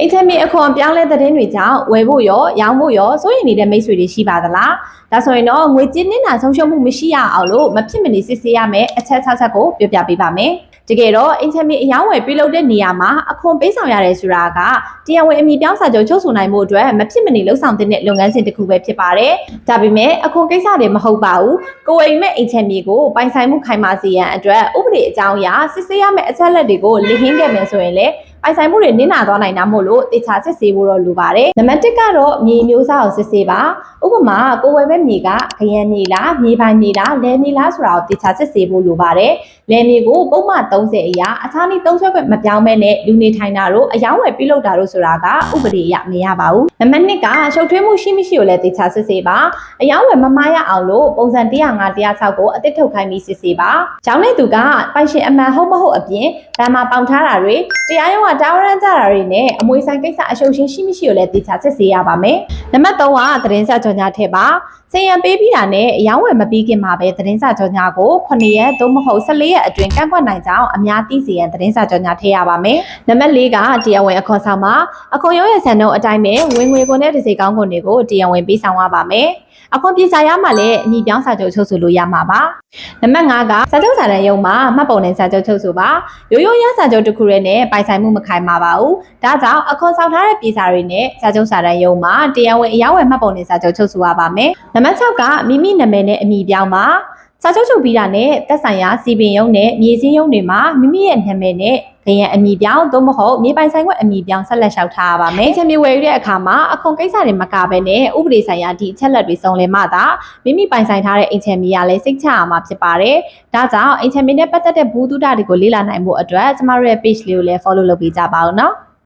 အိမ်ချမ်းမြေအခွန်ပြောင်းလဲတဲ့တွေကြောင့်ဝယ်ဖို့ရောရောင်းဖို့ရောစိုးရိမ်နေတဲ့မိတ်ဆွေတွေရှိပါသလားဒါဆိုရင်တော့ငွေကြေးနစ်နာဆုံးရှုံးမှုမရှိရအောင်လို့မဖြစ်မနေစစ်ဆေးရမယ်အချက်6ချက်ကိုပြောပြပေးပါမယ်တကယ်တော့အိမ်ချမ်းမြေအယောင်းဝယ်ပြုလုပ်တဲ့နေရာမှာအခွန်ပေးဆောင်ရတယ်ဆိုတာကတရားဝင်အမည်ပြောင်းစာချုပ်ချုပ်ဆိုနိုင်မှုအတွက်မဖြစ်မနေလှုပ်ဆောင်တဲ့လုပ်ငန်းစဉ်တစ်ခုပဲဖြစ်ပါတယ်ဒါပေမဲ့အခွန်ကိစ္စတွေမဟုတ်ပါဘူးကိုယ်အိမ်မဲ့အိမ်ချမ်းမြေကိုပိုင်ဆိုင်မှုခိုင်မာစေရန်အတွက်ဥပဒေအကြောင်းအရာစစ်ဆေးရမယ့်အချက်လက်တွေကိုလိဟင်းခဲ့မယ်ဆိုရင်လေပိုင်ဆိုင်မှုတွေနစ်နာသွားနိုင်တာမို့လို့တေချာစစ်ဆေးဖို့တော့လိုပါတယ်နံပါတ်1ကတော့မြေမျိုးစားကိုစစ်ဆေးပါဥပမာကိုယ်ဝယ်မဲ့မြေကခရမ်းမြေလားမြေပိုင်မြေလားလယ်မြေလားဆိုတာကိုတေချာစစ်ဆေးဖို့လိုပါတယ်လယ်မြေကိုပုံမှန်30အရာအခြားနည်းသုံးဆွဲခွင့်မပြောင်းမဲနဲ့လူနေထိုင်တာတို့အယောင်းဝယ်ပြုလုပ်တာတို့ဆိုတာကဥပဒေအရမရပါဘူးနံပါတ်2ကရှုပ်ထွေးမှုရှိမရှိကိုလည်းတေချာစစ်ဆေးပါအယောင်းဝယ်မမှားရအောင်လို့ပုံစံ105 106ကိုအသစ်ထုတ်ခိုင်းပြီးစစ်ဆေးပါကျောင်းတဲ့သူကပိုင်ရှင်အမှန်ဟုတ်မဟုတ်အပြင်ဗန်မှာပေါင်ထားတာတွေတရားရုံးကတာဝန်ရမ်းကြတာတွေနဲ့အမွေဆိုင်ကိစ္စအရှုပ်ရှင်းရှိမရှိကိုလည်းတေချာစစ်ဆေးရပါမယ်နံပါတ်3ကသတင်းစာကြော်ညာထည့်ပါစေရန်ပေးပြီးတာနဲ့အယောင်းဝယ်မပြီးခင်မှာပဲသတင်းစာကြော်ညာကို9ရက်သို့မဟုတ်14ရက်အတွင်းကန့်ကွက်နိုင်ကြောင်းအများသိစေရန်သတင်းစာကြော်ညာထည့်ရပါမယ်နံပါတ်4ကတရားဝင်အခွန်ဆောင်မှာအခွန်ရုံးရဲ့စံနှုန်းအတိုင်းပဲဝင်ငွေခွန်နဲ့တစိကောင်းခွန်တွေကိုတရားဝင်ပေးဆောင်ရပါမယ်အခွန်ပြည်စာရမှာလည်းအမည်ပြောင်းစာချုပ်ချုပ်ဆိုလို့ရမှာပါနံပါတ်5ကစာချုပ်စာတမ်းရုံးမှာမှတ်ပုံနဲ့စာချုပ်ချုပ်ဆိုပါရိုးရိုးရစာချုပ်တစ်ခုရဲနဲ့ပိုင်ဆိုင်မှုမခိုင်မာပါဘူးဒါကြောင့်အခွန်ဆောင်ထားတဲ့ပြည်စာတွေနဲ့စာချုပ်စာတမ်းရုံးမှာတရားဝင်အယောင်းဝယ်မှတ်ပုံနဲ့စာချုပ်ချုပ်ဆိုရပါမယ်နံပါတ်6ကမိမိနာမည်နဲ့အမည်ပြောင်းပါစာချုပ်ချုပ်ပြီးတာနဲ့သက်ဆိုင်ရာစီပင်ရုံးနဲ့မြေစည်းရုံးတွေမှာမိမိရဲ့နာမည်နဲ့ခရမ်းအမည်ပြောင်းသို့မဟုတ်မြေပိုင်ဆိုင်ခွင့်အမည်ပြောင်းဆက်လက်လျှောက်ထားရပါမယ်။ချမ်းမြေဝယ်ယူတဲ့အခါမှာအခွန်ကိစ္စတွေမကဘဲနဲ့ဥပဒေဆိုင်ရာဒီအချက်လက်တွေစုံလင်မှသာမိမိပိုင်ဆိုင်ထားတဲ့အိမ်ချမ်းမြေကလည်းစိတ်ချရမှာဖြစ်ပါတယ်။ဒါကြောင့်အိမ်ချမ်းမြေနဲ့ပတ်သက်တဲ့ဘူးတုဒတွေကိုလေ့လာနိုင်ဖို့အတွက်ကျမတို့ရဲ့ page လေးကိုလည်း follow လုပ်ပေးကြပါဦးနော်။